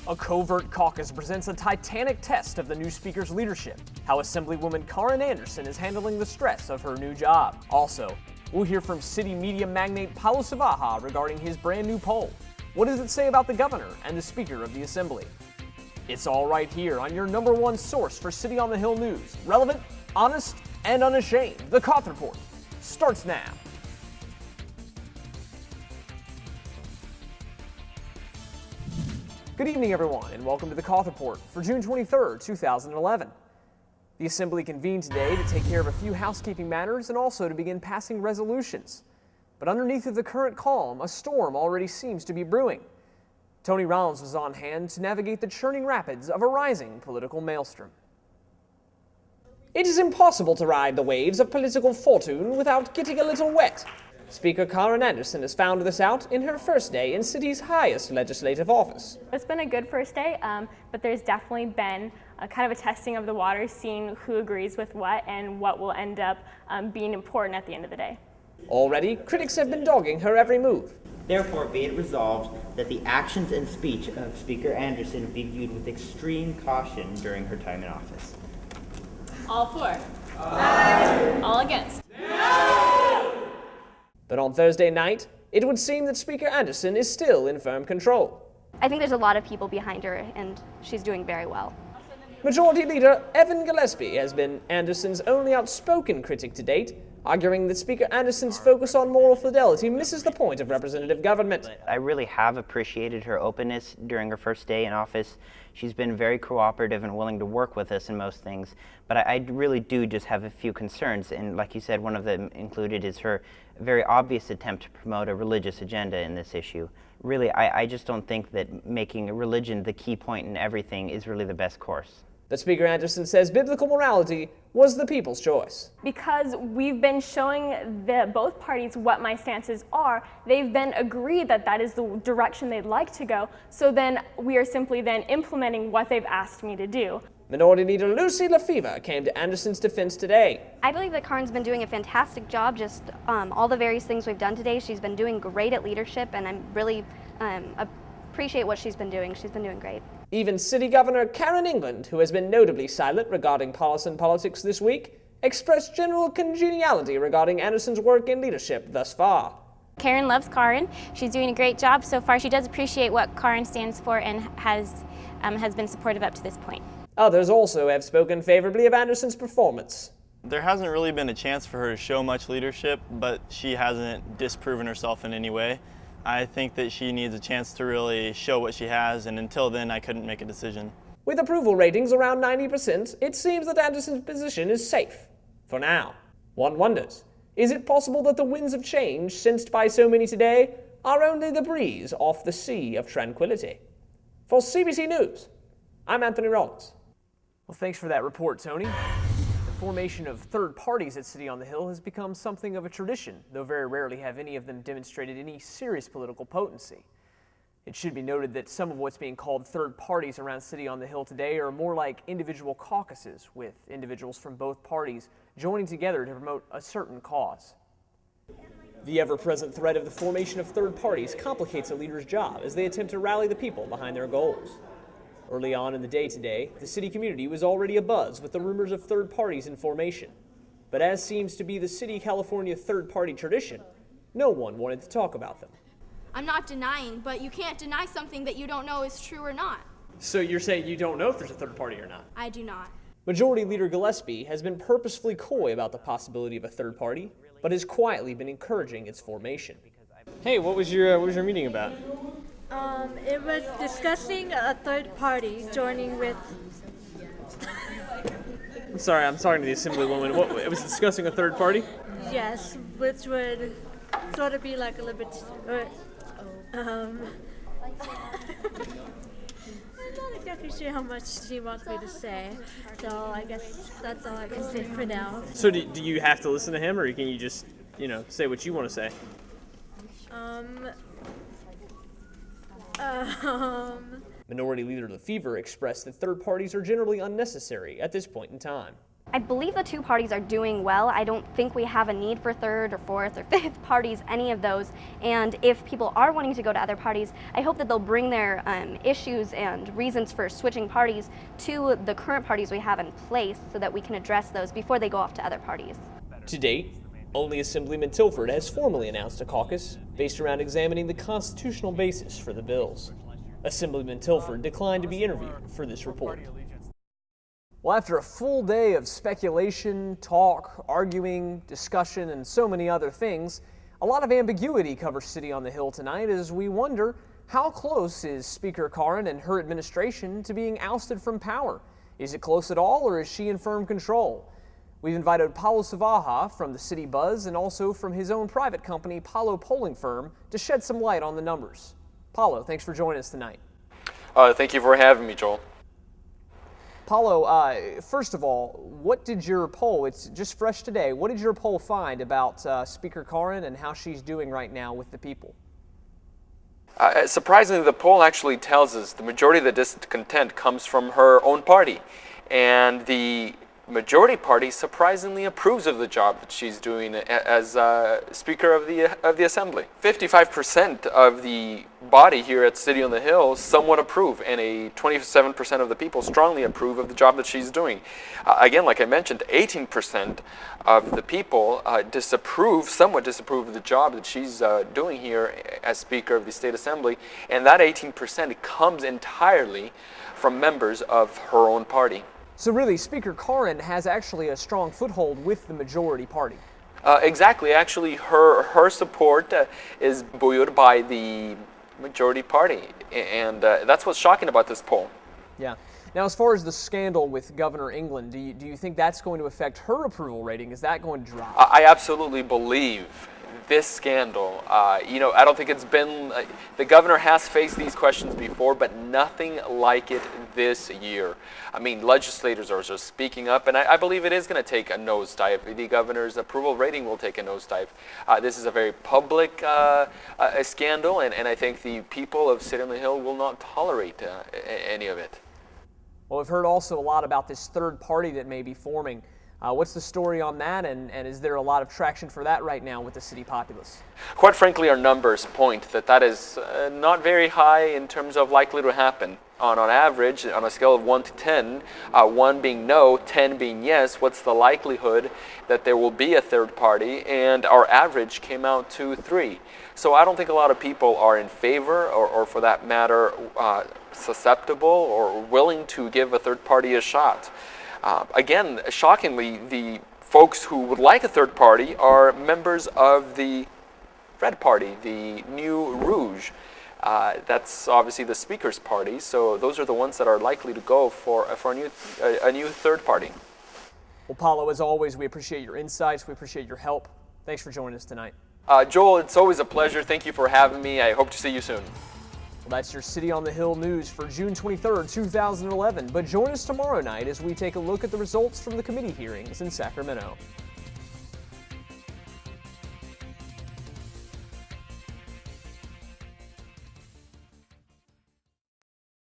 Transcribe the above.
A covert caucus presents a titanic test of the new speaker's leadership, how Assemblywoman Karen Anderson is handling the stress of her new job. Also, we'll hear from city media magnate Paulo Sibaja regarding his brand new poll. What does it say about the governor and the Speaker of the Assembly? It's all right here on your #1 source for City on the Hill news. Relevant, honest, and unashamed. The Koth Report starts now. Good evening, everyone, and welcome to the Koth Report for June 23rd, 2011. The Assembly convened today to take care of a few housekeeping matters and also to begin passing resolutions. But underneath of the current calm, a storm already seems to be brewing. Tony Rollins was on hand to navigate the churning rapids of a rising political maelstrom. It is impossible to ride the waves of political fortune without getting a little wet. Speaker Karen Anderson has found this out in her first day in city's highest legislative office. It's been a good first day, but there's definitely been a kind of a testing of the waters, seeing who agrees with what and what will end up being important at the end of the day. Already, critics have been dogging her every move. Therefore, be it resolved that the actions and speech of Speaker Anderson be viewed with extreme caution during her time in office. All for? Aye. All against? But on Thursday night, it would seem that Speaker Anderson is still in firm control. I think there's a lot of people behind her, and she's doing very well. Majority Leader Evan Gillespie has been Anderson's only outspoken critic to date, arguing that Speaker Anderson's focus on moral fidelity misses the point of representative government. I really have appreciated her openness during her first day in office. She's been very cooperative and willing to work with us in most things, but I really do just have a few concerns, and like you said, one of them included is her very obvious attempt to promote a religious agenda in this issue. Really, I just don't think that making religion the key point in everything is really the best course. But Speaker Anderson says biblical morality was the people's choice. Because we've been showing both parties what my stances are, they've then agreed that that is the direction they'd like to go, so then we are simply then implementing what they've asked me to do. Minority Leader Lucy LaFever came to Anderson's defense today. I believe that Karen's been doing a fantastic job, just all the various things we've done today. She's been doing great at leadership, and I'm really appreciate what she's been doing. She's been doing great. Even City Governor Karen England, who has been notably silent regarding policy and politics this week, expressed general congeniality regarding Anderson's work in leadership thus far. Karen loves Karen. She's doing a great job so far. She does appreciate what Karen stands for and has been supportive up to this point. Others also have spoken favorably of Anderson's performance. There hasn't really been a chance for her to show much leadership, but she hasn't disproven herself in any way. I think that she needs a chance to really show what she has, and until then, I couldn't make a decision. With approval ratings around 90%, it seems that Anderson's position is safe. For now. One wonders, is it possible that the winds of change sensed by so many today are only the breeze off the sea of tranquility? For CBC News, I'm Anthony Rollins. Well, thanks for that report, Tony. The formation of third parties at City on the Hill has become something of a tradition, though very rarely have any of them demonstrated any serious political potency. It should be noted that some of what's being called third parties around City on the Hill today are more like individual caucuses, with individuals from both parties joining together to promote a certain cause. The ever-present threat of the formation of third parties complicates a leader's job as they attempt to rally the people behind their goals. Early on in the day today, the city community was already abuzz with the rumors of third parties in formation. But as seems to be the City California third-party tradition, no one wanted to talk about them. I'm not denying, but you can't deny something that you don't know is true or not. So you're saying you don't know if there's a third party or not? I do not. Majority Leader Gillespie has been purposefully coy about the possibility of a third party, but has quietly been encouraging its formation. Hey, what was your meeting about? It was discussing a third party joining with... I'm sorry, I'm talking to the Assemblywoman. It was discussing a third party? Yes, which would sort of be like a little bit... I'm not exactly sure how much she wants me to say, so I guess that's all I can say for now. So do you have to listen to him, or can you just, say what you want to say? Minority Leader LaFever expressed that third parties are generally unnecessary at this point in time. I believe the two parties are doing well. I don't think we have a need for third or fourth or fifth parties, any of those. And if people are wanting to go to other parties, I hope that they'll bring their issues and reasons for switching parties to the current parties we have in place so that we can address those before they go off to other parties. To date, only Assemblyman Tilford has formally announced a caucus based around examining the constitutional basis for the bills. Assemblyman Tilford declined to be interviewed for this report. Well, after a full day of speculation, talk, arguing, discussion, and so many other things, a lot of ambiguity covers City on the Hill tonight as we wonder how close is Speaker Karin and her administration to being ousted from power? Is it close at all, or is she in firm control? We've invited Paulo Sibaja from the City Buzz and also from his own private company, Paulo Polling Firm, to shed some light on the numbers. Paulo, thanks for joining us tonight. Thank you for having me, Joel. Paulo, first of all, what did your poll, it's just fresh today, what did your poll find about Speaker Karin and how she's doing right now with the people? Surprisingly, the poll actually tells us the majority of the discontent comes from her own party. And the majority party surprisingly approves of the job that she's doing as Speaker of the Assembly. 55% of the body here at City on the Hill somewhat approve, and 27% of the people strongly approve of the job that she's doing. Again, like I mentioned, 18% of the people somewhat disapprove of the job that she's doing here as Speaker of the State Assembly, and that 18% comes entirely from members of her own party. So really, Speaker Karin has actually a strong foothold with the majority party. Exactly. Actually, her support is buoyed by the majority party, and that's what's shocking about this poll. Yeah. Now, as far as the scandal with Governor England, do you think that's going to affect her approval rating? Is that going to drop? I absolutely believe this scandal, I don't think it's been, the governor has faced these questions before, but nothing like it this year. I mean, legislators are just speaking up, and I believe it is going to take a nosedive. The governor's approval rating will take a nosedive. This is a very public scandal, and I think the people of City on the Hill will not tolerate any of it. Well, we've heard also a lot about this third party that may be forming. What's the story on that, and is there a lot of traction for that right now with the city populace? Quite frankly, our numbers point that is not very high in terms of likely to happen. On average, on a scale of 1 to 10, 1 being no, 10 being yes, what's the likelihood that there will be a third party? And our average came out to 3. So I don't think a lot of people are in favor, or for that matter, susceptible or willing to give a third party a shot. Again, shockingly, the folks who would like a third party are members of the Red Party, the New Rouge. That's obviously the Speaker's party, so those are the ones that are likely to go for a new third party. Well, Paulo, as always, we appreciate your insights. We appreciate your help. Thanks for joining us tonight. Joel, it's always a pleasure. Thank you for having me. I hope to see you soon. Well, that's your City on the Hill news for June 23rd, 2011. But join us tomorrow night as we take a look at the results from the committee hearings in Sacramento.